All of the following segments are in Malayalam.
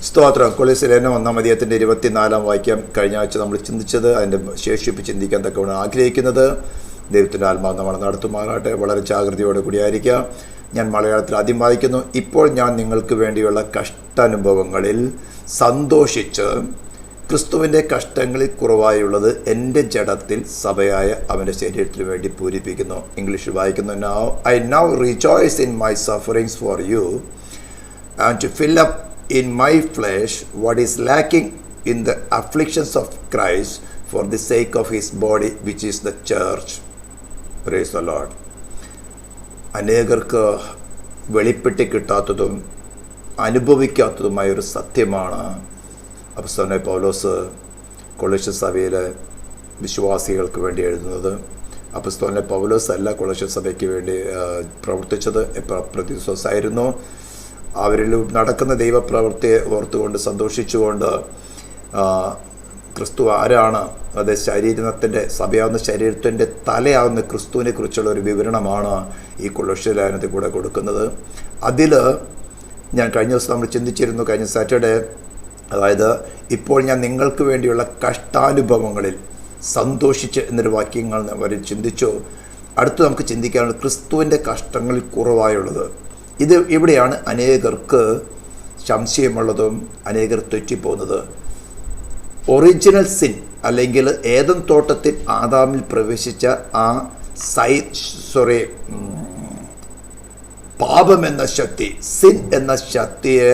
സ്തോത്രം. കൊലോസ്യർ 1:24 കഴിഞ്ഞ ആഴ്ച നമ്മൾ ചിന്തിച്ചത്, അതിൻ്റെ ശേഷിപ്പ് ചിന്തിക്കാൻ തക്കവണ്ണം ആഗ്രഹിക്കുന്നത്. ദൈവത്തിൻ്റെ ആത്മാവ് നമ്മളെ നടത്തുമാറാട്ടെ. വളരെ ജാഗ്രതയോടെ കൂടിയായിരിക്കുക. ഞാൻ മലയാളത്തിൽ ആദ്യം വായിക്കുന്നു. ഇപ്പോൾ ഞാൻ നിങ്ങൾക്ക് വേണ്ടിയുള്ള കഷ്ടാനുഭവങ്ങളിൽ സന്തോഷിച്ച് ക്രിസ്തുവിൻ്റെ കഷ്ടങ്ങളിൽ കുറവായുള്ളത് എൻ്റെ ജഡത്തിൽ സഭയായ അവൻ്റെ ശരീരത്തിന് വേണ്ടി പൂരിപ്പിക്കുന്നു. ഇംഗ്ലീഷിൽ വായിക്കുന്നു. I now rejoice in my sufferings for you and to fill up in my flesh what is lacking in the afflictions of Christ for the sake of his body, which is the church. Praise the Lord. അനേകർക്ക് വെളിപ്പെട്ട് കിട്ടാത്തതും അനുഭവിക്കാത്തതുമായൊരു സത്യമാണ് അപ്പോസ്തലനായ പൗലോസ് കൊലോസ്യ സഭയിലെ വിശ്വാസികൾക്ക് വേണ്ടി എഴുതുന്നത്. അപ്പോസ്തലനായ പൗലോസ് അല്ല കൊലോസ്യ സഭയ്ക്ക് വേണ്ടി പ്രവർത്തിച്ചത്, പ്രതിസോസായിരുന്നു. അവരിൽ നടക്കുന്ന ദൈവപ്രവൃത്തിയെ ഓർത്തുകൊണ്ട് സന്തോഷിച്ചുകൊണ്ട് ക്രിസ്തു ആരാണ്, അത് ശരീരത്തിൻ്റെ സഭയാവുന്ന ശരീരത്തിൻ്റെ തലയാവുന്ന ക്രിസ്തുവിനെ കുറിച്ചുള്ള ഒരു വിവരണമാണ് ഈ കൊലോസ്യ ലേഖനത്തിൽ കൂടെ കൊടുക്കുന്നത്. അതിൽ ഞാൻ കഴിഞ്ഞ ദിവസം നമ്മൾ ചിന്തിച്ചിരുന്നു, കഴിഞ്ഞ സാറ്റർഡേ, അതായത് ഇപ്പോൾ ഞാൻ നിങ്ങൾക്ക് വേണ്ടിയുള്ള കഷ്ടാനുഭവങ്ങളിൽ സന്തോഷിച്ച് എന്നൊരു വാക്യങ്ങൾ അവർ ചിന്തിച്ചു. അടുത്ത് നമുക്ക് ചിന്തിക്കാനുള്ളത് ക്രിസ്തുവിൻ്റെ കഷ്ടങ്ങളിൽ കുറവായുള്ളത്. ഇത് ഇവിടെയാണ് അനേകർക്ക് സംശയമുള്ളതും അനേകർ തെറ്റിപ്പോകുന്നത്. ഒറിജിനൽ സിൻ, അല്ലെങ്കിൽ ഏദൻ തോട്ടത്തിൽ ആദാമിൽ പ്രവേശിച്ച ആ പാപം എന്ന ശക്തി, സിൻ എന്ന ശക്തിയെ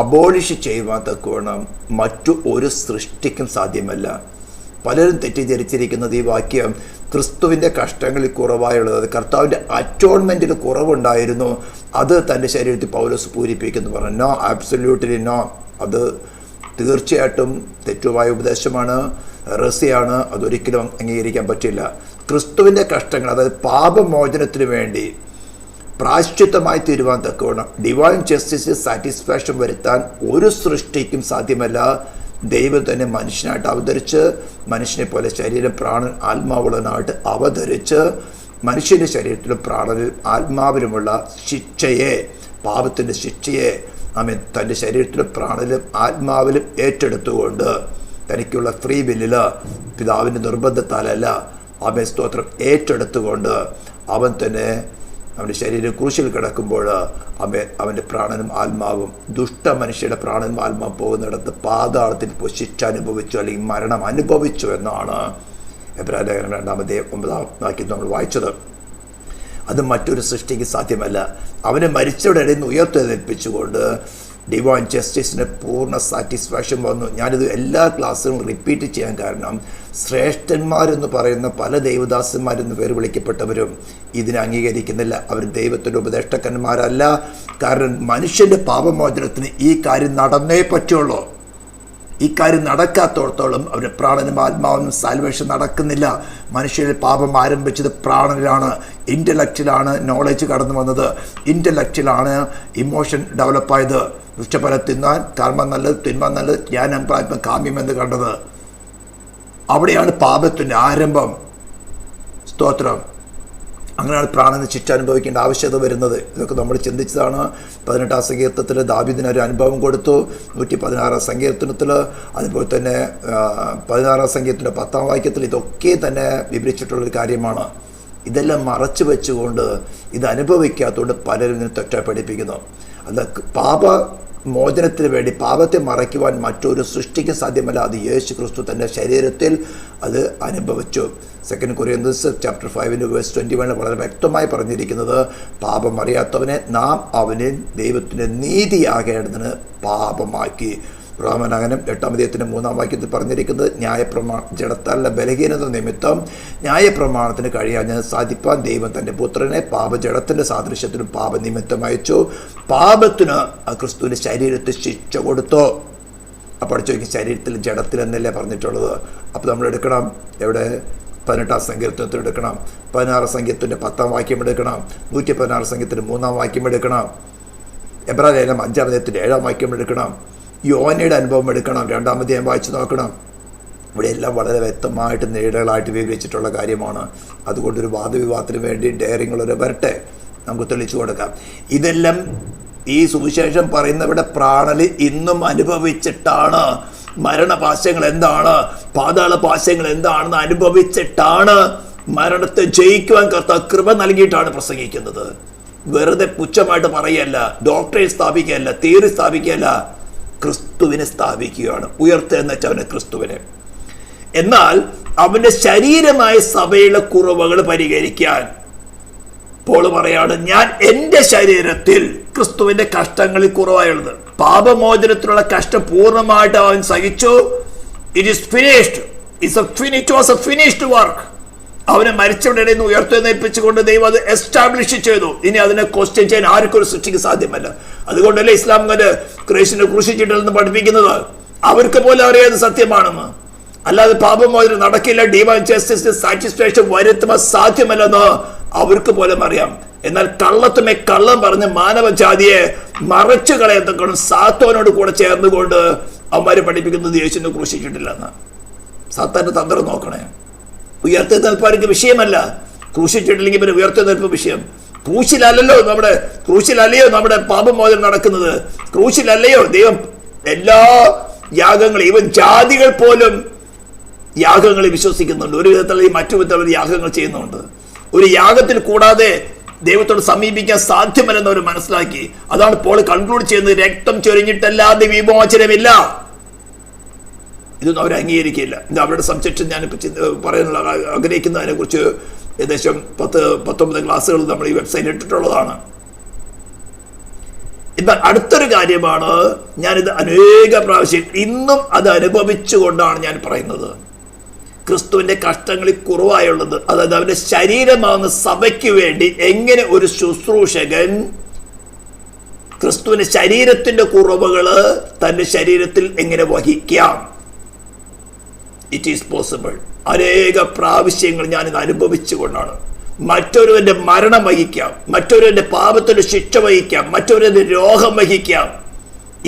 അബോളിഷ് ചെയ്യുവാൻ തക്കവണ്ണം മറ്റു ഒരു സൃഷ്ടിക്കും സാധ്യമല്ല. പലരും തെറ്റിദ്ധരിച്ചിരിക്കുന്നത് ഈ വാക്യം ക്രിസ്തുവിൻ്റെ കഷ്ടങ്ങളിൽ കുറവായുള്ളത്, കർത്താവിൻ്റെ അറ്റോൺമെൻറ്റിന് കുറവുണ്ടായിരുന്നു, അത് തൻ്റെ ശരീരത്തിൽ പൗലോസ് പൂരിപ്പിക്കുന്നു പറഞ്ഞു. No, absolutely no. അത് തീർച്ചയായിട്ടും തെറ്റുമായ ഉപദേശമാണ്, ഹെറസിയാണ്. അതൊരിക്കലും അംഗീകരിക്കാൻ പറ്റില്ല. ക്രിസ്തുവിൻ്റെ കഷ്ടങ്ങൾ, അതായത് പാപമോചനത്തിന് വേണ്ടി പ്രായശ്ചിത്തമായി തീരുവാൻ തക്കവണ്ണം ഡിവൈൻ ജസ്റ്റിസ് സാറ്റിസ്ഫാക്ഷൻ വരുത്താൻ ഒരു സൃഷ്ടിക്കും സാധ്യമല്ല. ദൈവം തന്നെ മനുഷ്യനായിട്ട് അവതരിച്ച്, മനുഷ്യനെ പോലെ ശരീരം പ്രാണൻ ആത്മാവുള്ളനായിട്ട് അവതരിച്ച്, മനുഷ്യൻ്റെ ശരീരത്തിലും പ്രാണനിലും ആത്മാവിലുമുള്ള ശിക്ഷയെ, പാപത്തിൻ്റെ ശിക്ഷയെ ആമേൻ തൻ്റെ ശരീരത്തിലും പ്രാണനിലും ആത്മാവിലും ഏറ്റെടുത്തുകൊണ്ട് തനിക്കുള്ള ഫ്രീ വില്ലിൽ, പിതാവിൻ്റെ നിർബന്ധത്താലല്ല, ആമേൻ സ്തോത്രം, ഏറ്റെടുത്തുകൊണ്ട് അവൻ തന്നെ അവൻ്റെ ശരീരം ക്രൂശിൽ കിടക്കുമ്പോൾ അവൻ്റെ പ്രാണനും ആത്മാവും, ദുഷ്ട മനുഷ്യരുടെ പ്രാണനും ആത്മാവും പോകുന്നിടത്ത് പാതാളത്തിൽ ശിക്ഷ അനുഭവിച്ചു, അല്ലെങ്കിൽ മരണം അനുഭവിച്ചു എന്നാണ് എബ്രായ ലേഖനം 2:9 നമ്മൾ വായിച്ചത്. അത് മറ്റൊരു സൃഷ്ടിക്ക് സാധ്യമല്ല. അവനെ മരിച്ചവരുടെ ഇടയിൽ നിന്ന് ഉയർത്തെഴുന്നേൽപ്പിച്ചുകൊണ്ട് ഡിവൈൻ ജസ്റ്റിസിന് പൂർണ്ണ സാറ്റിസ്ഫാക്ഷൻ വന്നു. ഞാനിത് എല്ലാ ക്ലാസ്സുകളും റിപ്പീറ്റ് ചെയ്യാൻ കാരണം, ശ്രേഷ്ഠന്മാരെന്ന് പറയുന്ന പല ദൈവദാസന്മാരെന്ന് പേര് വിളിക്കപ്പെട്ടവരും ഇതിനെ അംഗീകരിക്കുന്നില്ല. അവർ ദൈവത്തിൻ്റെ ഉപദേഷ്ടക്കന്മാരല്ല. കാരണം മനുഷ്യൻ്റെ പാപമോചനത്തിന് ഈ കാര്യം നടന്നേ പറ്റുള്ളൂ. ഈ കാര്യം നടക്കാത്തോടത്തോളം അവരുടെ പ്രാണനും ആത്മാവിനും സാൽവേഷൻ നടക്കുന്നില്ല. മനുഷ്യരുടെ പാപം ആരംഭിച്ചത് പ്രാണനിലാണ്, ഇൻ്റലക്റ്റിലാണ് നോളജ് കടന്നു വന്നത്, ഇൻ്റലക്റ്റിലാണ് ഇമോഷൻ ഡെവലപ്പായത്. വൃക്ഷഫലം തിന്നാൻ കർമ്മം നല്ലത്, തിന്മ നല്ലത്, ജ്ഞാനം പ്രാപ്യം കാമ്യമെന്ന് കണ്ടത്. അവിടെയാണ് പാപത്തിൻ്റെ ആരംഭം. സ്തോത്രം. അങ്ങനെയാണ് പ്രാണന് ശിക്ഷ അനുഭവിക്കേണ്ട ആവശ്യകത വരുന്നത്. ഇതൊക്കെ നമ്മൾ ചിന്തിച്ചതാണ്. 18-ാം സങ്കീർത്തനത്തിൽ ദാവീദിന് ഒരു അനുഭവം കൊടുത്തു. 116-ാം സങ്കീർത്തനത്തിൽ, അതുപോലെ തന്നെ 16-ാം സങ്കീർത്തനത്തിൻ്റെ 10-ാം വാക്യത്തിൽ ഇതൊക്കെ തന്നെ വിവരിച്ചിട്ടുള്ളൊരു കാര്യമാണ്. ഇതെല്ലാം മറച്ചു വെച്ചുകൊണ്ട്, ഇത് അനുഭവിക്കാത്തതുകൊണ്ട് പലരും ഇതിനെ തെറ്റായി പഠിപ്പിക്കുന്നു. അത് പാപമോചനത്തിന് വേണ്ടി പാപത്തെ മറയ്ക്കുവാൻ മറ്റൊരു സൃഷ്ടിക്കും സാധ്യമല്ല. അത് യേശു ക്രിസ്തു തൻ്റെ ശരീരത്തിൽ അത് അനുഭവിച്ചു. 2 കൊരിന്ത്യൻസ് 5:21 വളരെ വ്യക്തമായി പറഞ്ഞിരിക്കുന്നത്, പാപം അറിയാത്തവനെ നാം അവനെ ദൈവത്തിൻ്റെ നീതിയാകേണ്ടതിന് പാപമാക്കി. റോമലേഖനം 8:3 പറഞ്ഞിരിക്കുന്നത്, ജഡത്താലുള്ള ബലഹീനത നിമിത്തം ന്യായപ്രമാണത്തിന് കഴിയാൻ സാധിപ്പാൻ ദൈവം തൻ്റെ പുത്രനെ പാപജഡത്തിൻ്റെ സാദൃശ്യത്തിലും പാപനിമിത്തം അയച്ചു. പാപത്തിന് ക്രിസ്തുവിൻ്റെ ശരീരത്തിൽ ശിക്ഷ കൊടുത്തു. അപ്പോൾ ചോദിക്കും, ശരീരത്തിൽ ജഡത്തിൽ എന്നല്ലേ പറഞ്ഞിട്ടുള്ളത്? അപ്പോൾ നമ്മൾ എടുക്കണം, എവിടെ? 18-ാം സങ്കീർത്തനത്തിൽ എടുക്കണം, 16-ാം സങ്കീർത്തനത്തിൻ്റെ 10-ാം വാക്യം എടുക്കണം, 116 സങ്കീർത്തനത്തിൻ്റെ 3-ാം വാക്യം എടുക്കണം, എബ്രായ ലേഖനം 5-ാം അധ്യായത്തിൻ്റെ 7-ാം വാക്യം എടുക്കണം, യോനയുടെ അനുഭവം എടുക്കണം, 2-ാം അധ്യായം വായിച്ച് നോക്കണം. ഇവിടെ എല്ലാം വളരെ വ്യക്തമായിട്ട് നേടുകളായിട്ട് വിവരിച്ചിട്ടുള്ള കാര്യമാണ്. അതുകൊണ്ടൊരു വാദവിവാദത്തിന് വേണ്ടി ഡയറിങ്ങളൊരു വരട്ടെ, നമുക്ക് തെളിച്ചു കൊടുക്കാം. ഇതെല്ലാം ഈ സുവിശേഷം പറയുന്നവരുടെ പ്രാണലി ഇന്നും അനുഭവിച്ചിട്ടാണ് മരണപാശങ്ങൾ എന്താണ്, പാതാള പാശങ്ങൾ എന്താണെന്ന് അനുഭവിച്ചിട്ടാണ് മരണത്തെ ജയിക്കുവാൻ കർത്താവ് കൃപ നൽകിയിട്ടാണ് പ്രസംഗിക്കുന്നത്. വെറുതെ പുച്ഛമായിട്ട് പറയല്ല, ഡോക്ടറെ സ്ഥാപിക്കുകയല്ല, തിയറി സ്ഥാപിക്കുകയല്ല, ക്രിസ്തുവിനെ സ്ഥാപിക്കുകയാണ്. ഉയർത്തെഴുന്നേറ്റവനെ ക്രിസ്തുവിനെ. എന്നാൽ അവന്റെ ശരീരമായ സഭയിലെ കുറവുകൾ പരിഹരിക്കാൻ പോൾ പറയാണ്, ഞാൻ എൻ്റെ ശരീരത്തിൽ ക്രിസ്തുവിന്റെ കഷ്ടങ്ങളിൽ കുറവായുള്ളത്. പാപമോചനത്തിലുള്ള കഷ്ടം പൂർണ്ണമായിട്ട് അവൻ സഹിച്ചു. It is finished. It was A finished work. അവനെ മരിച്ചവരുടെ നിന്ന് ഉയർത്തെഴുന്നേൽപ്പിച്ചുകൊണ്ട് ദൈവം അത് എസ്റ്റാബ്ലിഷ് ചെയ്തു. ഇനി അതിനെ ക്വസ്റ്റ്യൻ ചെയ്യാൻ ആർക്കും ഒരു സൃഷ്ടിക്ക് സാധ്യമല്ല. അതുകൊണ്ടല്ലേ ഇസ്ലാം ക്രൈസ്റ്റിനെ ക്രൂശിച്ചിട്ടില്ലെന്ന് പഠിപ്പിക്കുന്നത്. അവർക്ക് പോലും അറിയാതെ സത്യമാണെന്ന്. അല്ലാതെ പാപമോചനം നടക്കില്ല, ഡിവൈൻ ജസ്റ്റിസിന് സാറ്റിസ്ഫാക്ഷൻ വരുത്തുവാൻ സാധ്യമല്ലെന്ന് അവർക്ക് പോലും അറിയാം. എന്നാൽ കള്ളത്തുമേ കള്ളം പറഞ്ഞ് മാനവജാതിയെ മറച്ചു കളയത്തക്കണം സാത്താനോട് കൂടെ ചേർന്നുകൊണ്ട് അവന്മാര് പഠിപ്പിക്കുന്നത് യേശുവിനെ ക്രൂശിച്ചിട്ടില്ലെന്ന്. സാത്താന്റെ തന്ത്രം നോക്കണേ. ഉയർത്തെഴുന്നേൽപ്പാർക്ക് വിഷയമല്ല, ക്രൂശിച്ചിട്ടില്ലെങ്കിൽ പിന്നെ ഉയർത്തെഴുന്നേൽപ്പ് വിഷയം. ക്രൂശിലല്ലയോ നമ്മുടെ പാപമോചനം നടക്കുന്നത്? ക്രൂശിലല്ലയോ ദൈവം എല്ലാ യാഗങ്ങളും, ഈവൻ ജാതികൾ പോലും യാഗങ്ങളിൽ വിശ്വസിക്കുന്നുണ്ട്. ഒരു വിധത്തിൽ മറ്റു വിധത്തിലുള്ള യാഗങ്ങൾ ചെയ്യുന്നുണ്ട്. ഒരു യാഗത്തിൽ കൂടാതെ ദൈവത്തോട് സമീപിക്കാൻ സാധ്യമല്ലെന്ന് അവർ മനസ്സിലാക്കി. അതാണ് പോൾ കൺക്ലൂഡ് ചെയ്യുന്നത്, രക്തം ചൊരിഞ്ഞിട്ടല്ലാതെ വിമോചനമില്ല. ഇതൊന്നും അവർ അംഗീകരിക്കില്ല. ഇത് അവരുടെ സബ്ജക്റ്റ് ഞാനിപ്പോൾ പറയാനുള്ള ആഗ്രഹിക്കുന്നതിനെ കുറിച്ച് ഏകദേശം 10-19 ക്ലാസ്സുകൾ നമ്മൾ ഈ വെബ്സൈറ്റിൽ ഇട്ടിട്ടുള്ളതാണ്. എന്നാൽ അടുത്തൊരു കാര്യമാണ്, ഞാനിത് അനേക പ്രാവശ്യം ഇന്നും അത് അനുഭവിച്ചുകൊണ്ടാണ് ഞാൻ പറയുന്നത്. ക്രിസ്തുവിന്റെ കഷ്ടങ്ങളിൽ കുറവായുള്ളത്, അതായത് അവന്റെ ശരീരമാകുന്ന സഭയ്ക്ക് വേണ്ടി എങ്ങനെ ഒരു ശുശ്രൂഷകൻ ക്രിസ്തുവിന്റെ ശരീരത്തിന്റെ കുറവുകള് തന്റെ ശരീരത്തിൽ എങ്ങനെ വഹിക്കാം. It is possible. അനേക പ്രാവശ്യങ്ങൾ ഞാനിത് അനുഭവിച്ചുകൊണ്ടാണ്. മറ്റൊരുവന്റെ മരണം വഹിക്കാം, മറ്റൊരുവന്റെ പാപത്തിന്റെ ശിക്ഷ വഹിക്കാം, മറ്റൊരുവന്റെ രോഗം വഹിക്കാം.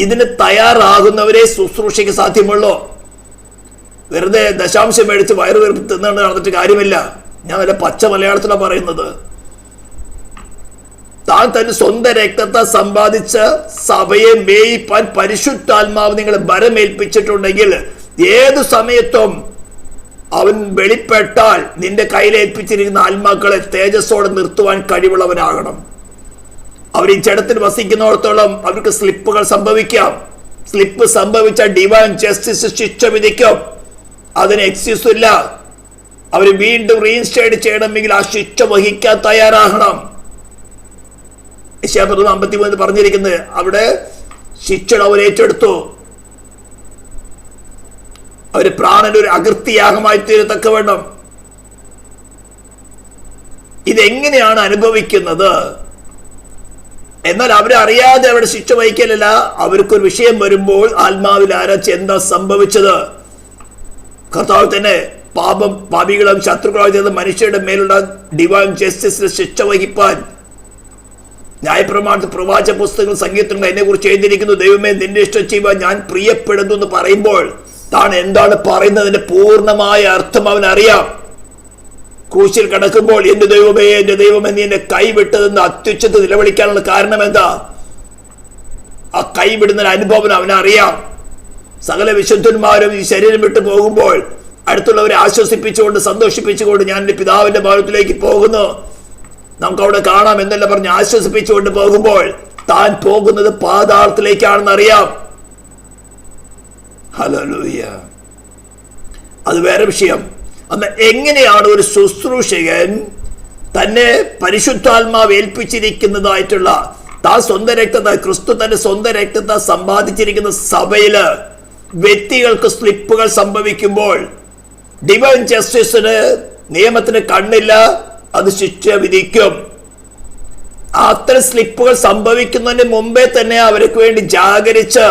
ഇതിന് തയ്യാറാകുന്നവരെ ശുശ്രൂഷയ്ക്ക് സാധ്യമുള്ളൂ. വെറുതെ ദശാംശം മേടിച്ച് വയറുവീർപ്പ് തിന്നുകൊണ്ട് നടന്നിട്ട് കാര്യമില്ല. ഞാൻ നല്ല പച്ച മലയാളത്തിലാണ് പറയുന്നത്. താൻ തന്റെ സ്വന്തം രക്തത്തെ സമ്പാദിച്ച സഭയെ മേയിപ്പാൻ പരിശുദ്ധാത്മാവ് നിങ്ങളെ ബലമേൽപ്പിച്ചിട്ടുണ്ടെങ്കിൽ ഏതു സമയത്തും അവൻ വെളിപ്പെട്ടാൽ നിന്റെ കയ്യിലേൽപ്പിച്ചിരിക്കുന്ന ആത്മാക്കളെ തേജസ്സോടെ നിർത്തുവാൻ കഴിവുള്ളവനാകണം. അവർ ഈ ജഡത്തിൽ വസിക്കുന്നിടത്തോളം അവർക്ക് സ്ലിപ്പുകൾ സംഭവിക്കാം. സ്ലിപ്പ് സംഭവിച്ച ഡിവൈൻ ജസ്റ്റിസ് ശിക്ഷ വിധിക്കും. അതിന് എക്സ്ക്യൂസ് ഇല്ല. അവർ വീണ്ടും റീഇൻസ്റ്റേറ്റ് ചെയ്യണമെങ്കിൽ ആ ശിക്ഷ വഹിക്കാൻ തയ്യാറാകണം. യെശയ്യാ 53 പറഞ്ഞിരിക്കുന്നത് അവിടെ ശിക്ഷ അവർ ഏറ്റെടുത്തു. അവര് പ്രാണൻ ഒരു അകൃത്യയാഗമായി തീരത്തക്ക വേണം. ഇതെങ്ങനെയാണ് അനുഭവിക്കുന്നത്? എന്നാൽ അവരറിയാതെ അവിടെ ശിക്ഷ വഹിക്കലല്ല. അവർക്കൊരു വിഷയം വരുമ്പോൾ ആത്മാവിൽ ആരാച്ച് എന്താ സംഭവിച്ചത്? കർത്താവ് തന്നെ പാപികളും ശത്രുക്കളും ചെയ്ത മനുഷ്യരുടെ മേലുള്ള ഡിവൈൻ ജസ്റ്റിസിന് ശിക്ഷ വഹിപ്പാൻ ന്യായപ്രമാണത്തിൽ പ്രവാചക പുസ്തകങ്ങൾ സംഗീതങ്ങൾ എന്നെ കുറിച്ച് എഴുതിയിരിക്കുന്നു. ദൈവമേ നിന്റെ ഇഷ്ടം ചെയ്യുവാൻ ഞാൻ പ്രിയപ്പെടുന്നു എന്ന് പറയുമ്പോൾ താൻ എന്താണ് പറയുന്നതിന്റെ പൂർണ്ണമായ അർത്ഥം അവൻ അറിയാം. ക്രൂശിൽ കിടക്കുമ്പോൾ എന്റെ ദൈവമേ നീ എന്നെ കൈവിട്ടതെന്ന് അത്യുച്ചത്തിൽ നിലവിളിക്കാനുള്ള കാരണം എന്താ? ആ കൈവിടുന്ന അനുഭവം അവനറിയാം. സകല വിശുദ്ധന്മാരും ഈ ശരീരം വിട്ടു പോകുമ്പോൾ അടുത്തുള്ളവരെ ആശ്വസിപ്പിച്ചുകൊണ്ട് സന്തോഷിപ്പിച്ചുകൊണ്ട് ഞാൻ എന്റെ പിതാവിന്റെ ഭവനത്തിലേക്ക് പോകുന്നു, നമുക്ക് അവിടെ കാണാം എന്നല്ല പറഞ്ഞ് ആശ്വസിപ്പിച്ചുകൊണ്ട് പോകുമ്പോൾ താൻ പോകുന്നത് പാതാളത്തിലേക്കാണെന്ന് അറിയാം. ഹല്ലേലൂയ. അത് വേറെ വിഷയം. അന്ന് എങ്ങനെയാണ് ഒരു ശുശ്രൂഷകൻ തന്നെ പരിശുദ്ധാത്മാവ് ഏൽപ്പിച്ചിരിക്കുന്നതായിട്ടുള്ള താൻ സ്വന്തം രക്തത്തെ, ക്രിസ്തു തന്റെ സ്വന്തം രക്തത്തെ സമ്പാദിച്ചിരിക്കുന്ന സഭയില് വ്യക്തികൾക്ക് സ്ലിപ്പുകൾ സംഭവിക്കുമ്പോൾ ഡിവൈൻ ജസ്റ്റിസിന്, നിയമത്തിന് കണ്ണില്ല, അത് ശിക്ഷ വിധിക്കും. അത്തരം സ്ലിപ്പുകൾ സംഭവിക്കുന്നതിന് മുമ്പേ തന്നെ അവർക്ക് വേണ്ടി ജാഗരിച്ച്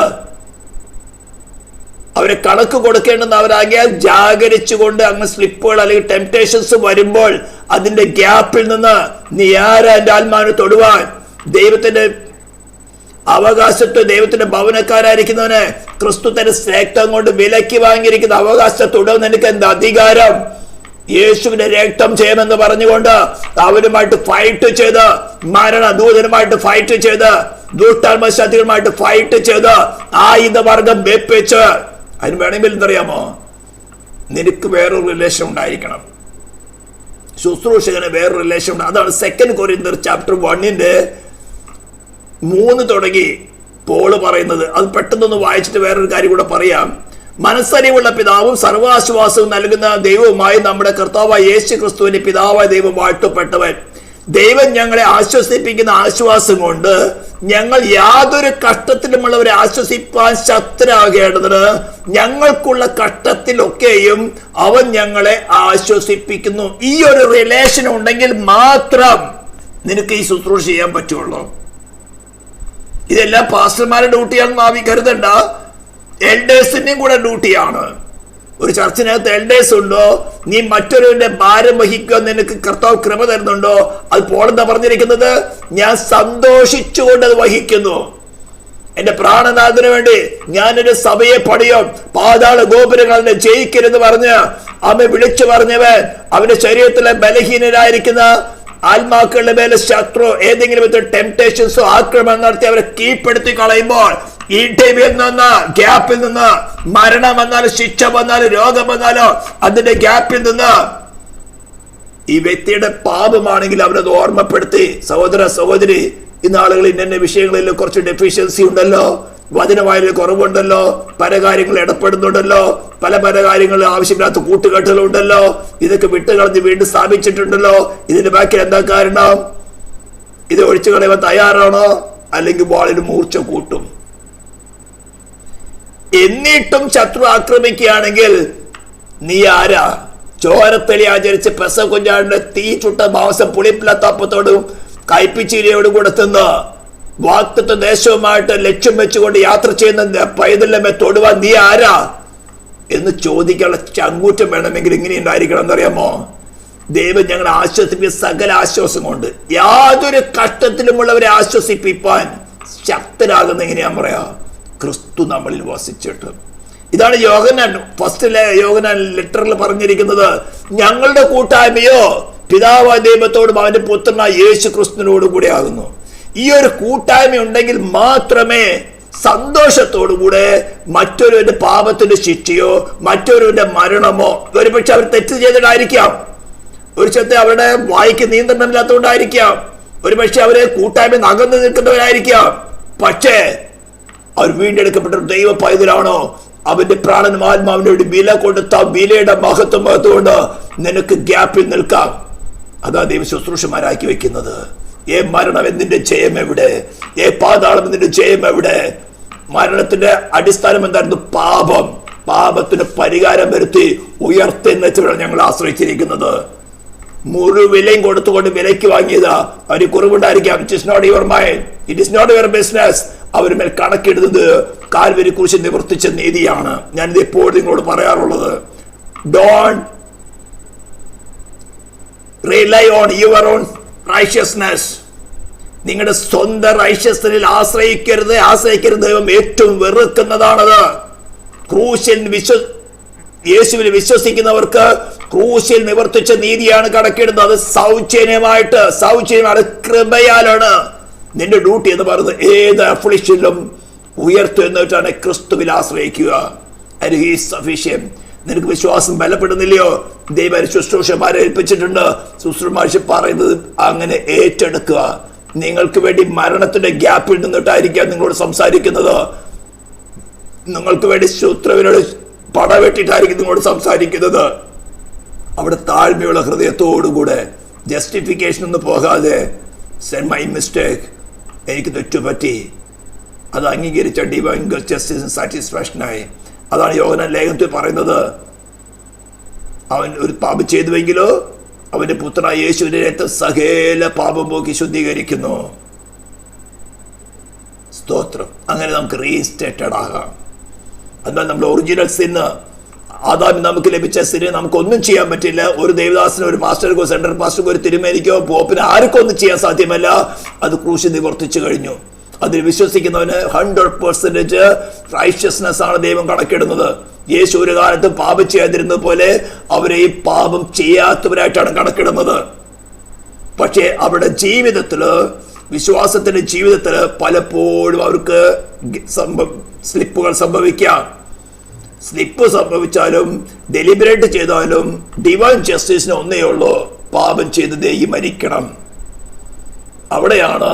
അവരെ കണക്ക് കൊടുക്കേണ്ടെന്ന് അവരാകിയാൽ ജാഗരിച്ചുകൊണ്ട് അങ്ങ് സ്ലിപ്പുകൾ അല്ലെങ്കിൽ ടെംപ്ടേഷൻസ് വരുമ്പോൾ അതിന്റെ ഗ്യാപ്പിൽ നിന്ന് നീ ആരാ എന്റെ ആത്മാവിനെ തൊടുവാൻ? ദൈവത്തിന്റെ അവകാശത്തെ, ദൈവത്തിന്റെ ഭവനക്കാരായിരിക്കുന്നവന് ക്രിസ്തു തന്റെ രക്തം കൊണ്ട് വിലക്കി വാങ്ങിയിരിക്കുന്ന അവകാശത്തെ തൊടുന്ന എനിക്ക് എന്താ അധികാരം? യേശുവിന്റെ രക്തം ചെയ്യുമെന്ന് പറഞ്ഞുകൊണ്ട് അവരുമായിട്ട് ഫൈറ്റ് ചെയ്ത്, മരണദൂതനുമായിട്ട് ഫൈറ്റ് ചെയ്ത്, ദുഷ്ടാത്മശക്തികളുമായിട്ട് ഫൈറ്റ് ചെയ്ത്, ആയുധവർഗം വെപ്പിച്ച്, അതിന് വേണമെങ്കിൽ എന്തറിയാമോ, നിനക്ക് വേറൊരു റിലേഷൻ ഉണ്ടായിരിക്കണം. ശുശ്രൂഷകന് വേറൊരു റിലേഷൻ ഉണ്ട്. അതാണ് 2 കൊരിന്ത്യർ ചാപ്റ്റർ 1:3 തുടങ്ങി പോള് പറയുന്നത്. അത് പെട്ടെന്നൊന്ന് വായിച്ചിട്ട് വേറൊരു കാര്യം കൂടെ പറയാം. മനസ്സറിവുള്ള പിതാവും സർവാശ്വാസവും നൽകുന്ന ദൈവവുമായി നമ്മുടെ കർത്താവായ യേശു ക്രിസ്തുവിന്റെ പിതാവായ ദൈവം വാഴ്ത്തപ്പെട്ടവൻ. ദൈവം ഞങ്ങളെ ആശ്വസിപ്പിക്കുന്ന ആശ്വാസം കൊണ്ട് ഞങ്ങൾ യാതൊരു കഷ്ടത്തിലുമുള്ളവരെ ആശ്വസിപ്പാൻ ശക്തരാകേണ്ടതിന് ഞങ്ങൾക്കുള്ള കഷ്ടത്തിലൊക്കെയും അവൻ ഞങ്ങളെ ആശ്വസിപ്പിക്കുന്നു. ഈ ഒരു റിലേഷൻ ഉണ്ടെങ്കിൽ മാത്രം നിനക്ക് ഈ ശുശ്രൂഷ ചെയ്യാൻ പറ്റുള്ളൂ. ഇതെല്ലാം പാസ്റ്റർമാരുടെ ഡ്യൂട്ടിയാണെന്ന് കരുതണ്ട, എൽഡേഴ്സിന്റെയും കൂടെ ഡ്യൂട്ടിയാണ്. ഒരു ചർച്ചിനകത്ത് എൽഡേഴ്സ് ഉണ്ടോ, നീ മറ്റൊരുവിന്റെ ഭാരം വഹിക്കുക, നിനക്ക് കർത്താവ് കൃപ തരുന്നുണ്ടോ? അത് പോളെന്താ പറഞ്ഞിരിക്കുന്നത്? ഞാൻ സന്തോഷിച്ചുകൊണ്ട് അത് വഹിക്കുന്നു. എന്റെ പ്രാണനാഥന് വേണ്ടി ഞാനൊരു സഭയെ പണിയും, പാതാള ഗോപുരങ്ങളെ ജയിക്കരുത് പറഞ്ഞ് അമ്മ വിളിച്ചു പറഞ്ഞവൻ അവന്റെ ശരീരത്തിലെ ബലഹീനരായിരിക്കുന്ന ആത്മാക്കളുടെ മേലെ ശത്രു ഏതെങ്കിലും വിധത്തിൽ ടെംപ്ടേഷൻസോ ആക്രമണം നടത്തി അവരെ കീഴ്പ്പെടുത്തി കളയുമ്പോൾ, ഈ ടൈമിൽ നിന്ന്, ഗ്യാപ്പിൽ നിന്ന്, മരണം വന്നാലും ശിക്ഷ വന്നാലും രോഗം വന്നാലോ അതിന്റെ ഗ്യാപ്പിൽ നിന്ന് ഈ വ്യക്തിയുടെ പാപമാണെങ്കിൽ അവരത് ഓർമ്മപ്പെടുത്തി, സഹോദര സഹോദരി, ഇന്ന് ആളുകൾ ഇന്ന വിഷയങ്ങളിൽ കുറച്ച് ഡെഫിഷ്യൻസി ഉണ്ടല്ലോ, വചനവായന കുറവുണ്ടല്ലോ, പല കാര്യങ്ങൾ ഇടപെടുന്നുണ്ടല്ലോ, പല കാര്യങ്ങളിൽ ആവശ്യമില്ലാത്ത കൂട്ടുകെട്ടുകളുണ്ടല്ലോ, ഇതൊക്കെ വിട്ടുകളഞ്ഞ് വീണ്ടും സ്ഥാപിച്ചിട്ടുണ്ടല്ലോ. ഇതിന്റെ ബാക്കി എന്താ കാരണം? ഇത് ഒഴിച്ചു കളയാൻ തയ്യാറാണോ? അല്ലെങ്കിൽ വാളിന് മൂർച്ച കൂട്ടും. എന്നിട്ടും ശത്രു ആക്രമിക്കുകയാണെങ്കിൽ നീ ആരാ? ചോരത്തലി ആചരിച്ച് പെസ കുഞ്ഞാടിന്റെ തീ ചുട്ട മാംസം പുളിപ്പില്ലാത്തപ്പത്തോടും കയ്പിച്ചീരയോടും കൂടെ തിന്ന് വാക്തത്വ ദേശവുമായിട്ട് ലക്ഷ്യം വെച്ചുകൊണ്ട് യാത്ര ചെയ്യുന്ന പൈതലമേ തൊടുവാൻ നീ ആരാ എന്ന് ചോദിക്കാനുള്ള ചങ്കൂറ്റം വേണമെങ്കിൽ ഇങ്ങനെ ഉണ്ടായിരിക്കണം. എന്നറിയാമോ? ദൈവം ഞങ്ങളെ ആശ്വസിപ്പിക്കുന്ന സകല ആശ്വാസം കൊണ്ട് യാതൊരു കഷ്ടത്തിലുമുള്ളവരെ ആശ്വസിപ്പിക്കാൻ ശക്തരാകുന്ന എങ്ങനെയാ പറയാ? ക്രിസ്തു നമ്മളിൽ വസിച്ചിട്ട്. ഇതാണ് യോഹന്നാൻ യോഹന്നാൻ ലെറ്ററിൽ പറഞ്ഞിരിക്കുന്നത്. ഞങ്ങളുടെ കൂട്ടായ്മയോ പിതാവായ ദൈവത്തോടും അവന്റെ പുത്രനായ യേശു ക്രിസ്തുവിനോടും കൂടെ ആകുന്നു. ഈ ഒരു കൂട്ടായ്മ ഉണ്ടെങ്കിൽ മാത്രമേ സന്തോഷത്തോടുകൂടെ മറ്റൊരുവന്റെ പാപത്തിന്റെ ശിക്ഷയോ മറ്റൊരുവന്റെ മരണമോ, ഒരുപക്ഷെ അവർ തെറ്റ് ചെയ്തിട്ടായിരിക്കാം, ഒരു ചത്തെ അവരുടെ വായിക്ക് നിയന്ത്രണമില്ലാത്തതുകൊണ്ടായിരിക്കാം, ഒരുപക്ഷെ അവരെ കൂട്ടായ്മ അകന്നു നിൽക്കുന്നവരായിരിക്കാം. പക്ഷേ അവർ വീണ്ടെടുക്കപ്പെട്ട ദൈവ പൈതലാണോ? അവന്റെ പ്രാണനും ആത്മാവിന്റെ ഒരു വില കൊടുത്ത വിലയുടെ മഹത്വം കൊണ്ട് നിനക്ക് ഗ്യാപ്പിൽ നിൽക്കാം. അതാ ദൈവ ശുശ്രൂഷമാരാക്കി വെക്കുന്നത്. മരണം എന്നിന്റെ ജയം എവിടെ? പാതാളം എന്നിന്റെ ജയം എവിടെ? മരണത്തിന്റെ അടിസ്ഥാനം എന്തായിരുന്നു? പാപം. പാപത്തിന് പരിഹാരം വരുത്തി ഉയർത്തെന്നുവെച്ചാണ് ഞങ്ങൾ ആശ്രയിച്ചിരിക്കുന്നത്. മുഴുവിലയും കൊടുത്തുകൊണ്ട് വിലയ്ക്ക് വാങ്ങിയതാ. അവര് കുറവുണ്ടായിരിക്കാം. It is not your mind, it is not your business. അവരുമേൽ കണക്കിടുന്നത് കാൽവരി ക്രൂശിൽ നിവർത്തിച്ച നീതിയാണ്. ഞാനിത് എപ്പോഴും നിങ്ങളോട് പറയാറുള്ളത്. Don't rely on your own righteousness. നിങ്ങളുടെ സ്വന്തം റൈഷ്യസ്നെസ്സിൽ ആശ്രയിക്കരുത്. ദൈവം ഏറ്റവും വെറുക്കുന്നതാണത്. ക്രൂശിൽ യേശുവിൽ വിശ്വസിക്കുന്നവർക്ക് ക്രൂശിൽ നിവർത്തിച്ച നീതിയാണ് കണക്കിടുന്നത്. അത് സൗജന്യമാണ്, കൃപയാലാണ്. നിന്റെ ഡ്യൂട്ടി എന്ന് പറയുന്നത് ഏത് അഫ്ലിക്ഷനിലും ഉയർത്തുക എന്നിട്ടാണ് ക്രിസ്തുവിൽ ആശ്രയിക്കുക. നിനക്ക് വിശ്വാസം ബലപ്പെടുന്നില്ലയോ? ദൈവം ശുശ്രൂഷമാരെ ഏൽപ്പിച്ചിട്ടുണ്ട്. ശുശ്രൂഷ പറയുന്നത് അങ്ങനെ ഏറ്റെടുക്കുക. നിങ്ങൾക്ക് വേണ്ടി മരണത്തിന്റെ ഗ്യാപ്പിൽ നിന്നിട്ടായിരിക്കാം നിങ്ങളോട് സംസാരിക്കുന്നത്. നിങ്ങൾക്ക് വേണ്ടി ശത്രുവിനോട് പടവെട്ടിട്ടായിരിക്കും നിങ്ങളോട് സംസാരിക്കുന്നത്. അവിടെ താഴ്മയുള്ള ഹൃദയത്തോടുകൂടെ ജസ്റ്റിഫിക്കേഷൻ ഒന്നും പോകാതെ മൈ മിസ്റ്റേക്ക്, എനിക്ക് തെറ്റുപറ്റി, അത് അംഗീകരിച്ച ഡിവൈൻ ജസ്റ്റിസ് സാറ്റിസ്ഫാക്ഷനായി. അതാണ് യോഹന്നാൻ ലേഖനത്തിൽ പറയുന്നത്. അവൻ ഒരു പാപം ചെയ്തുവെങ്കിലോ അവന്റെ പുത്രനായ യേശുവിന്റെ രക്തം സകല പാപം പോക്കി ശുദ്ധീകരിക്കുന്നു. സ്തോത്രം. അങ്ങനെ നമുക്ക് റീസ്റ്റേറ്റഡ് ആകാം. എന്നാൽ നമ്മുടെ ഒറിജിനൽ സിന്ന്, ആദാം നമുക്ക് ലഭിച്ച സിന് നമുക്കൊന്നും ചെയ്യാൻ പറ്റില്ല. ഒരു ദേവദാസനോ ഒരു പാസ്റ്റർക്കോ സെൻട്രൽ പാസ്റ്റർക്കോ ഒരു തിരുമേനിക്കോ പോപ്പിന് ആർക്കും ഒന്നും ചെയ്യാൻ സാധ്യമല്ല. അത് ക്രൂശിൽ നിവർത്തിച്ചു കഴിഞ്ഞു. അതിൽ വിശ്വസിക്കുന്നവന് 100% റൈഷ്യസ്നെസ് ആണ് ദൈവം കണക്കിടുന്നത്. യേശു ഒരു കാലത്ത് പാപം ചെയ്യാതിരുന്നത് പോലെ അവരെ ഈ പാപം ചെയ്യാത്തവരായിട്ടാണ് കണക്കിടുന്നത്. പക്ഷേ അവരുടെ ജീവിതത്തില്, വിശ്വാസത്തിന്റെ ജീവിതത്തില് പലപ്പോഴും അവർക്ക് സ്ലിപ്പുകൾ സംഭവിക്കാം. സ്ലിപ്പ് സംഭവിച്ചാലും ഡെലിബറേറ്റ് ചെയ്താലും ഡിവൈൻ ജസ്റ്റിസിന് ഒന്നേ ഉള്ളൂ, പാപം ചെയ്ത് ദേഹി മരിക്കണം. അവിടെയാണ്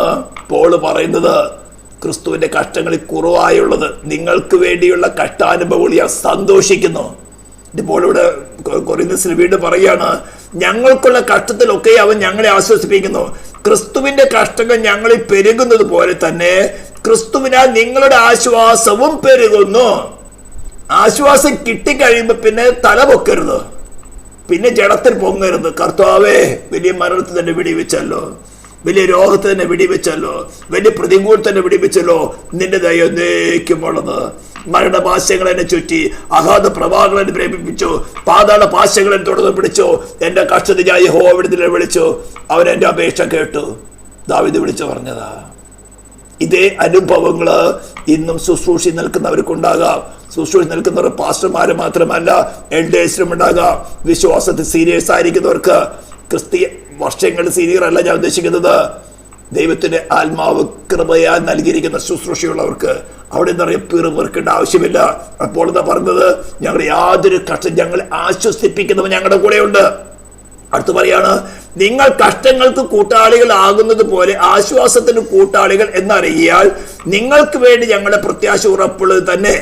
പോൾ പറയുന്നത് ക്രിസ്തുവിന്റെ കഷ്ടങ്ങളിൽ കുറവായുള്ളത് നിങ്ങൾക്ക് വേണ്ടിയുള്ള കഷ്ടാനുഭവങ്ങൾ ഞാൻ സന്തോഷിക്കുന്നു. ഇപ്പോൾ ഇവിടെ കൊരിന്ത്യസിൽ വീണ്ടും പറയാണ്, ഞങ്ങൾക്കുള്ള കഷ്ടത്തിലൊക്കെ അവൻ ഞങ്ങളെ ആശ്വസിപ്പിക്കുന്നു. ക്രിസ്തുവിന്റെ കഷ്ടങ്ങൾ ഞങ്ങളിൽ പെരുകുന്നത് പോലെ തന്നെ ക്രിസ്തുവിനാൽ നിങ്ങളുടെ ആശ്വാസവും പെരുകുന്നു. ആശ്വാസം കിട്ടിക്കഴിയുമ്പോ പിന്നെ തല പൊക്കരുത്, പിന്നെ ജഡത്തിൽ പൊങ്ങരുത്. കർത്താവേ, വലിയ മരണത്തിൽ തന്നെ വിടിവെച്ചല്ലോ, വലിയ രോഗത്തെ തന്നെ വിടിവെച്ചല്ലോ, വലിയ പ്രതികൂലത്തെ വിടിവെച്ചല്ലോ, നിന്റെ ദയ എന്നേക്കുമുള്ളത്. മരണപാശങ്ങൾ എന്നെ ചുറ്റി, അഗാധ പ്രവാഹങ്ങൾ എന്നെ പ്രേമിപ്പിച്ചു, പാതാള പാശങ്ങൾ എന്നെ തുടർന്ന് പിടിച്ചു. എന്റെ കഷ്ടത ഞാൻ യഹോവയുടെ വിളിച്ചു, അവൻ എന്റെ അപേക്ഷ കേട്ടു. ദാവീദ് വിളിച്ചു പറഞ്ഞതാ. ഇതേ അനുഭവങ്ങള് ഇന്നും ശുശ്രൂഷി നിൽക്കുന്നവർക്കുണ്ടാകാം. ശുശ്രൂഷി നിൽക്കുന്നവർ പാസ്റ്റർമാര് മാത്രമല്ല, എൽഡേഴ്സിനും ഉണ്ടാകാം. വിശ്വാസത്തിൽ സീരിയസ് ആയിരിക്കുന്നവർക്ക്, ക്രിസ്തീയ വർഷങ്ങൾ സീനിയർ അല്ല ഞാൻ ഉദ്ദേശിക്കുന്നത്, ദൈവത്തിന്റെ ആത്മാവ് കൃപയാൽ നൽകിയിരിക്കുന്ന ശുശ്രൂഷയുള്ളവർക്ക് അവിടെ എന്താ പറയുക, പിറുപിറുക്കേണ്ട ആവശ്യമില്ല. അപ്പോൾ എന്താ പറഞ്ഞത്, ഞങ്ങൾ യാതൊരു കഷ്ടം, ഞങ്ങളെ ആശ്വസിപ്പിക്കുന്നവൻ ഞങ്ങളുടെ കൂടെയുണ്ട്. അടുത്ത് പറയാണ്, നിങ്ങൾ കഷ്ടങ്ങൾക്ക് കൂട്ടാളികൾ ആകുന്നത് പോലെ ആശ്വാസത്തിന് കൂട്ടാളികൾ എന്നറിയാൽ നിങ്ങൾക്ക് വേണ്ടി ഞങ്ങളുടെ പ്രത്യാശ ഉറപ്പുള്ളത് തന്നെ.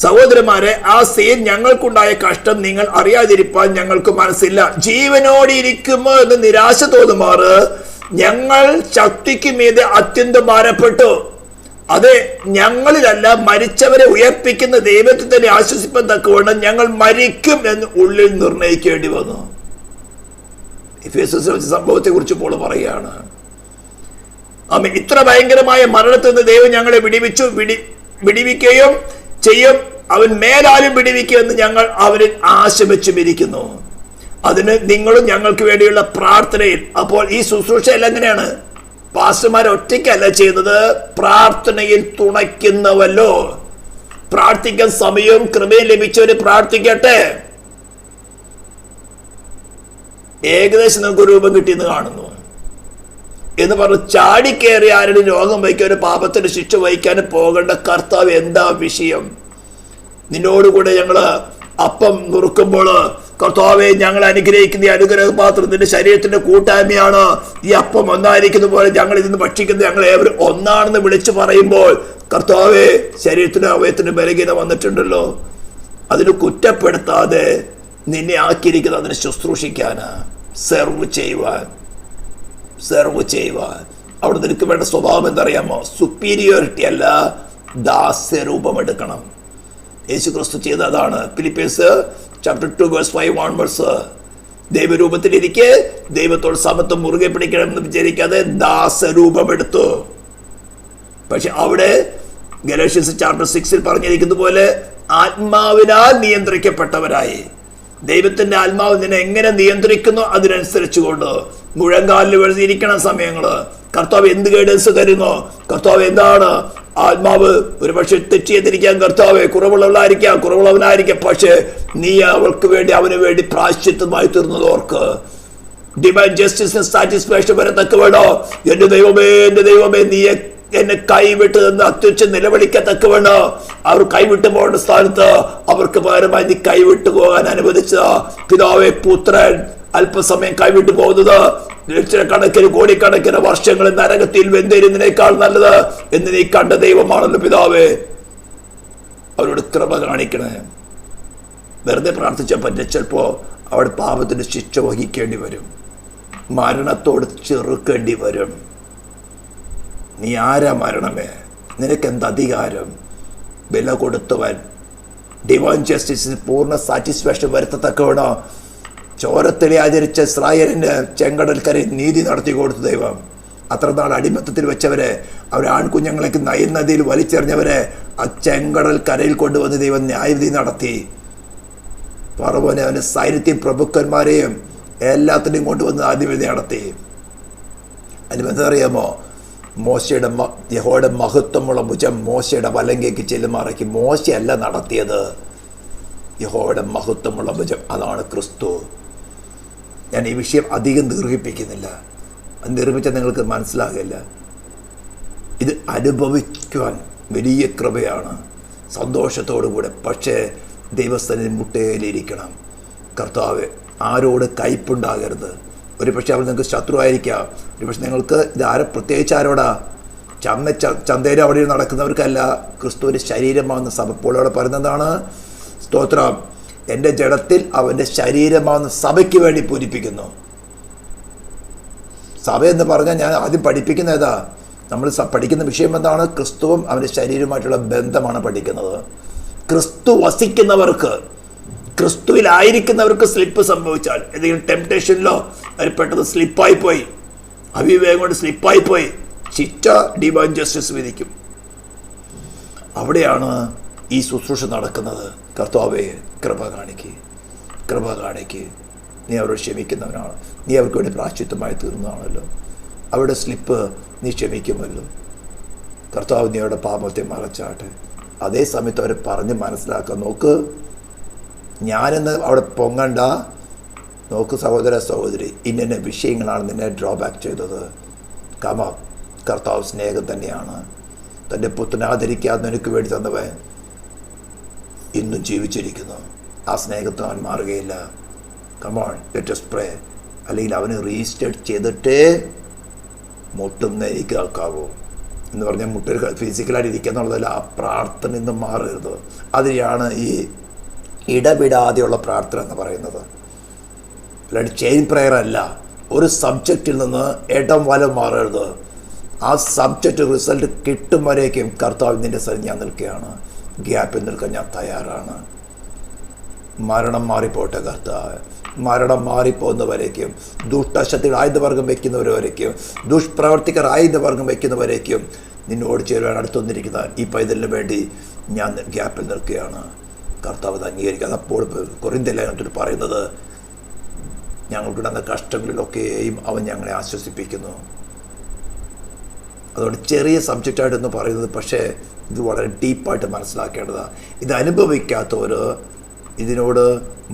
സഹോദരന്മാരെ, ആ സീൻ ഞങ്ങൾക്കുണ്ടായ കഷ്ടം നിങ്ങൾ അറിയാതിരിപ്പാൻ ഞങ്ങൾക്ക് മനസ്സില്ല. ജീവനോടെ ഇരിക്കുമോ എന്ന് നിരാശ തോന്നുമാറ് ഞങ്ങൾ ശക്തിക്ക് മീതെ അത്യന്തം ഭാരപ്പെട്ടു. അത് ഞങ്ങളിലല്ല, മരിച്ചവരെ ഉയർപ്പിക്കുന്ന ദൈവത്തെ തന്നെ ആശ്വസിപ്പാൻ തക്കവണ്ണം ഞങ്ങൾ മരിക്കും എന്ന് ഉള്ളിൽ നിർണയിക്കേണ്ടി വന്നു. എഫേസ്യസിലെ സംഭവത്തെ കുറിച്ച് പോൾ പറയുകയാണ്, ഇത്ര ഭയങ്കരമായ മരണത്തിൽ നിന്ന് ദൈവം ഞങ്ങളെ വിടിവിക്കുകയും ചെയ്യും, അവൻ മേലാലും വിടിവിക്കുമെന്ന് ഞങ്ങൾ അവരിൽ ആശ വെച്ചുമിരിക്കുന്നു. അതിന് നിങ്ങളും ഞങ്ങൾക്ക് വേണ്ടിയുള്ള പ്രാർത്ഥനയിൽ. അപ്പോൾ ഈ ശുശ്രൂഷ എല്ലാം എങ്ങനെയാണ്? പാസ്റ്റർമാർ ഒറ്റയ്ക്കല്ല ചെയ്യുന്നത്, പ്രാർത്ഥനയിൽ തുണയ്ക്കുന്നവല്ലോ. പ്രാർത്ഥിക്കാൻ സമയവും കൃപയും ലഭിച്ചവര് പ്രാർത്ഥിക്കട്ടെ. ഏകദേശം നമുക്ക് രൂപം കിട്ടിയെന്ന് കാണുന്നു എന്ന് പറഞ്ഞു ചാടിക്കേറി ആരുടെ രോഗം വഹിക്കാൻ, ഒരു പാപത്തിന്റെ ശിക്ഷ വഹിക്കാൻ പോകേണ്ട കർത്താവ് എന്താ വിഷയം? നിന്നോടുകൂടെ ഞങ്ങള് അപ്പം നുറുക്കുമ്പോൾ കർത്താവെ ഞങ്ങൾ അനുഗ്രഹിക്കുന്ന ഈ അനുഗ്രഹപാത്രം നിന്റെ ശരീരത്തിന്റെ കൂട്ടായ്മയാണ്, ഈ അപ്പം ഒന്നായിരിക്കുന്ന പോലെ ഞങ്ങൾ ഇതിന് ഭക്ഷിക്കുന്നത് ഞങ്ങൾ ഏവരും ഒന്നാണെന്ന് വിളിച്ചു പറയുമ്പോൾ കർത്താവെ ശരീരത്തിന് അവയത്തിന് ബലഹീന വന്നിട്ടുണ്ടല്ലോ, അതിന് കുറ്റപ്പെടുത്താതെ നിന്നെ ആക്കിയിരിക്കുന്നത് അതിനെ ശുശ്രൂഷിക്കാന്, സെർവ് ചെയ്യുവാൻ. അവിടെ നിനക്ക് വേണ്ട സ്വഭാവം എന്തറിയാമോ? സുപ്പീരിയോറിറ്റി അല്ല, ദാസ്യരൂപം എടുക്കണം. യേശു ക്രിസ്തു ചെയ്ത അതാണ്. Philippians chapter 2 verse 5 onwards. ദൈവരൂപത്തിലിരിക്കെ ദൈവത്തോട് സമത്വം മുറുകെ പിടിക്കണമെന്ന് വിചാരിക്കാതെ ദാസരൂപം എടുത്തു. പക്ഷെ അവിടെ ഗലാത്യൻസ് ചാപ്റ്റർ 6 പറഞ്ഞിരിക്കുന്ന പോലെ ആത്മാവിനാൽ നിയന്ത്രിക്കപ്പെട്ടവരായി. ദൈവത്തിന്റെ ആത്മാവ് നിന്നെ എങ്ങനെ നിയന്ത്രിക്കുന്നു അതിനനുസരിച്ചുകൊണ്ട് മുഴങ്കാലിൽ വെറുതെയിരിക്കണം സമയങ്ങള്. കർത്താവ് എന്ത് ഗൈഡൻസ് തരുന്നോ, കർത്താവ് എന്താണ് ആത്മാവ് ഒരുപക്ഷെ തെറ്റ് ചെയ്തിരിക്കാൻ, കർത്താവ് കുറവുള്ളവനായിരിക്കാം, പക്ഷെ നീ അവൾക്ക് വേണ്ടി അവന് വേണ്ടി പ്രായശ്ചിത്തമായി തീർന്നത് ഓർക്ക്. ഡിവൈൻ ജസ്റ്റിസിന് സാറ്റിസ്ഫാക്ഷൻ വരത്തക്ക വേണോ, എന്റെ ദൈവമേ നീ എന്നെ കൈവിട്ട് നിന്ന് അത്യുച്ച നിലവിളിക്കത്തക്ക വേണോ. അവർ കൈവിട്ടു പോകേണ്ട സ്ഥാനത്ത് അവർക്ക് പകരമായി നീ കൈവിട്ടു പോകാൻ അനുവദിച്ച പിതാവേ, പുത്രൻ അല്പസമയം കൈവിട്ടു പോകുന്നത് ലക്ഷക്കണക്കിന് കോടിക്കണക്കിന് വർഷങ്ങൾ നരകത്തിൽ വെന്തിരുന്നതിനേക്കാൾ നല്ലത് എന്ന് നീ കണ്ട ദൈവമാണല്ലോ പിതാവേ. അവരോട് കൃപ കാണിക്കണേ. വെറുതെ പ്രാർത്ഥിച്ചാൽ പറ്റില്ല, ചിലപ്പോ അവിടെ പാപത്തിന് ശിക്ഷ വഹിക്കേണ്ടി വരും, മരണത്തോട് ചെറുക്കേണ്ടി വരും. നീ ആരാ മരണമേ? നിനക്കെന്ത് അധികാരം? വില കൊടുത്തവൻ. ഡിവൈൻ ജസ്റ്റിസിന് പൂർണ്ണ സാറ്റിസ്ഫാക്ഷൻ വരുത്തത്തക്കവണോ ചോരത്തിലെ ആചരിച്ച ഇസ്രായേലിന് ചെങ്കടൽക്കരയിൽ നീതി നടത്തി കൊടുത്തു ദൈവം. അത്ര നാൾ അടിമത്തത്തിൽ വെച്ചവരെ, അവരെ ആൺകുഞ്ഞുങ്ങളേക്ക് നൈൽ നദിയിൽ വലിച്ചെറിഞ്ഞവരെ ആ ചെങ്കടൽ കരയിൽ കൊണ്ടുവന്ന് ദൈവം ന്യായവിധി നടത്തി. ഫറവോനെ അവന്റെ സൈന്യത്തെയും പ്രഭുക്കന്മാരെയും എല്ലാത്തിനെയും കൊണ്ടുവന്ന് ആദ്യവിധി നടത്തി. അതിന് എന്താ അറിയാമോ? യഹോവയുടെ മഹത്വമുള്ള ഭുജം മോശയുടെ വലങ്കയ്ക്ക് ചെല്ലുമാറാക്കി. മോശയല്ല നടത്തിയത്, യഹോവയുടെ മഹത്വമുള്ള ഭുജം, അതാണ് ക്രിസ്തു. ഞാൻ ഈ വിഷയം അധികം ദീർഘിപ്പിക്കുന്നില്ല, അത് നിർമ്മിച്ചാൽ നിങ്ങൾക്ക് മനസ്സിലാകില്ല. ഇത് അനുഭവിക്കുവാൻ വലിയ കൃപയാണ്, സന്തോഷത്തോടു കൂടെ. പക്ഷേ ദൈവസ്ഥനിൽ മുട്ടയിലിരിക്കണം. കർത്താവ് ആരോട് കയ്പുണ്ടാകരുത്. ഒരു പക്ഷേ അവൾ നിങ്ങൾക്ക് ശത്രുവായിരിക്കാം. ഒരു പക്ഷേ നിങ്ങൾക്ക് ഇതാരെ പ്രത്യേകിച്ച് ആരോടാ? ചന്തയിൽ അവിടെ നടക്കുന്നവർക്കല്ല, ക്രിസ്തുവിൻ്റെ ശരീരമാകുന്ന സഭ. ഇപ്പോൾ അവിടെ പറയുന്നതാണ്, സ്തോത്രം, എൻ്റെ ജഡത്തിൽ അവൻ്റെ ശരീരമാകുന്ന സഭയ്ക്ക് വേണ്ടി പൂരിപ്പിക്കുന്നു. സഭ എന്ന് പറഞ്ഞാൽ ഞാൻ ആദ്യം പഠിപ്പിക്കുന്ന ഏതാ? നമ്മൾ പഠിക്കുന്ന വിഷയം എന്താണ്? ക്രിസ്തുവും അവൻ്റെ ശരീരവുമായിട്ടുള്ള ബന്ധമാണ് പഠിക്കുന്നത്. ക്രിസ്തു വസിക്കുന്നവർക്ക്, ക്രിസ്തുവിലായിരിക്കുന്നവർക്ക് സ്ലിപ്പ് സംഭവിച്ചാൽ, ഏതെങ്കിലും ടെംപ്ടേഷനിലോ അവർ പെട്ടെന്ന് സ്ലിപ്പായിപ്പോയി, അവിവേകം കൊണ്ട് സ്ലിപ്പായിപ്പോയി, ശിക്ഷ ഡിവൈൻ ജസ്റ്റിസ് വിധിക്കും. അവിടെയാണ് ഈ ശുശ്രൂഷ നടക്കുന്നത്. കർത്താവേ, കൃപ കാണിക്ക്. നീ അവരോട് ക്ഷമിക്കുന്നവനാണ്, നീ അവർക്ക് വേണ്ടി പ്രാശ്ചിത്തമായി തീർന്നതാണല്ലോ, അവരുടെ സ്ലിപ്പ് നീ ക്ഷമിക്കുമല്ലോ. കർത്താവ് നീ അവരുടെ പാപത്തെ മറച്ചാട്ടെ. അതേ സമയത്ത് അവരെ പറഞ്ഞ് മനസ്സിലാക്കാൻ നോക്ക്. ഞാനെന്ന് അവിടെ പൊങ്ങണ്ട. നോക്ക് സഹോദര സഹോദരി, ഇന്ന വിഷയങ്ങളാണ് നിന്നെ ഡ്രോബാക്ക് ചെയ്തത്. കർത്താവ് സ്നേഹം തന്നെയാണ്. തൻ്റെ പുത്രനെ ആദരിക്കാതെ എനിക്ക് വേണ്ടി തന്നവൻ ഇന്നും ജീവിച്ചിരിക്കുന്നു. ആ സ്നേഹത്തിന് അവൻ മാറുകയില്ല. Come on, let us pray. അല്ലെങ്കിൽ അവന് റീസ്റ്റേർട്ട് ചെയ്തിട്ടേ മുട്ടുന്ന എനിക്ക് കേൾക്കാവൂ എന്ന് പറഞ്ഞാൽ മുട്ടൊരു ഫിസിക്കലായിട്ട് ഇരിക്കുക എന്നുള്ളതല്ല. ആ പ്രാർത്ഥന ഇന്നും മാറരുത്. അതിനെയാണ് ഈ ഇടപെടാതെയുള്ള പ്രാർത്ഥന എന്ന് പറയുന്നത്. അല്ലാണ്ട് ചെയിൻ പ്രെയർ അല്ല. ഒരു സബ്ജക്റ്റിൽ നിന്ന് ഇടം വലം മാറരുത്. ആ സബ്ജക്റ്റ് റിസൾട്ട് കിട്ടും വരേക്കും കർത്താവ് നിൻ്റെ സ്ഥലം ഞാൻ നിൽക്കുകയാണ്, ഗ്യാപ്പിൽ നിൽക്കാൻ ഞാൻ തയ്യാറാണ്. മരണം മാറിപ്പോട്ടെ കർത്താവ്, മരണം മാറിപ്പോകുന്നവരേക്കും, ദുഷ്ടശക്തികൾ ആയുധവർഗം വയ്ക്കുന്നവരേക്കും, ദുഷ്പ്രവർത്തിക്കർ ആയുധവർഗം വയ്ക്കുന്നവരേക്കും നിന്നോട് ചേരുവാൻ അടുത്തുവന്നിരിക്കുന്ന ഈ പൈതലിന് വേണ്ടി ഞാൻ ഗ്യാപ്പിൽ നിൽക്കുകയാണ്. കർത്താവ് അത് അംഗീകരിക്കുക. അതപ്പോൾ കൊരിന്ത്യലേഖനത്തിൽ പറയുന്നത്, ഞങ്ങൾക്കിടുന്ന കഷ്ടങ്ങളിലൊക്കെയും അവൻ ഞങ്ങളെ ആശ്വസിപ്പിക്കുന്നു. അതുകൊണ്ട് ചെറിയ സബ്ജക്റ്റായിട്ടൊന്ന് പറയുന്നത്, പക്ഷേ ഇത് വളരെ ഡീപ്പായിട്ട് മനസ്സിലാക്കേണ്ടതാണ്. ഇത് അനുഭവിക്കാത്തവർ ഇതിനോട്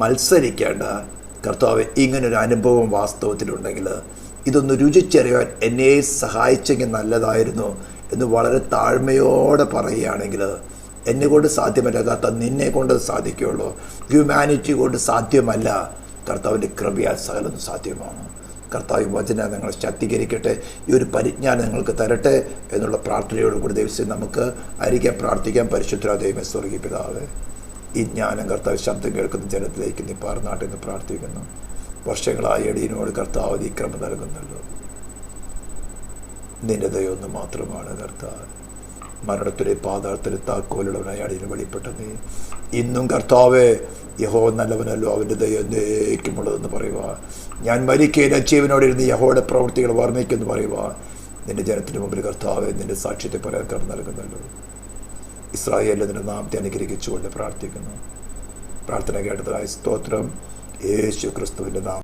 മത്സരിക്കേണ്ട. കർത്താവ്, ഇങ്ങനൊരു അനുഭവം വാസ്തവത്തിലുണ്ടെങ്കിൽ ഇതൊന്ന് രുചിച്ചറിയാൻ എന്നെ സഹായിച്ചെങ്കിൽ നല്ലതായിരുന്നു എന്ന് വളരെ താഴ്മയോടെ പറയുകയാണെങ്കിൽ, എന്നെ കൊണ്ട് സാധ്യമല്ല കർത്താവ്, നിന്നെ കൊണ്ട് സാധിക്കുകയുള്ളൂ. ഹ്യൂമാനിറ്റി കൊണ്ട് സാധ്യമല്ല. കർത്താവിൻ്റെ കൃപയാൽ സകലം സാധ്യമാണ്. കർത്താവ് വചനം നിങ്ങളെ ശക്തീകരിക്കട്ടെ, ഈ ഒരു പരിജ്ഞാനം നിങ്ങൾക്ക് തരട്ടെ എന്നുള്ള പ്രാർത്ഥനയോടുകൂടി ദൈവം നമുക്ക് ആയിരിക്കാം പ്രാർത്ഥിക്കാൻ. പരിശുദ്ധ ദൈവമേ, സ്വർഗീയ പിതാവേ, ഈ ജ്ഞാനം കർത്താവ് ശബ്ദം കേൾക്കുന്ന ജനത്തിലേക്ക് നീ പാർന്നാട്ടെ എന്ന് പ്രാർത്ഥിക്കുന്നു. വർഷങ്ങളായി എടീനോട് കർത്താവ് ഈ ക്രമം നൽകുന്നല്ലോ. നിന്റെ ദയൊന്ന് മാത്രമാണ് കർത്താവ്. മരണത്തിലെ പാതാളത്തിലെ താക്കോലുള്ളവനായി അടിയിൽ വെളിപ്പെട്ട നീ ഇന്നും കർത്താവേ, യഹോ നല്ലവനല്ലോ, അവൻ്റെ ദയ എന്നേക്കുമുള്ളതെന്ന് പറയുക. ഞാൻ മരിക്കയില്ല, ജീവനോടിരുന്ന് യഹോയുടെ പ്രവൃത്തികൾ വർണ്ണിക്കുമെന്ന് പറയുക. നിന്റെ ജനത്തിന് മുമ്പിൽ കർത്താവെ നിന്റെ സാക്ഷ്യത്തെ പറയാൻ കർമ്മം നൽകുന്നല്ലോ. ഇസ്രായേലിൽ നിന്റെ നാമത്തെ അനുഗ്രഹിച്ചുകൊണ്ട് പ്രാർത്ഥിക്കുന്നു. പ്രാർത്ഥന കേട്ടതായ സ്തോത്രം. യേശു ക്രിസ്തുവിൻ്റെ നാമം.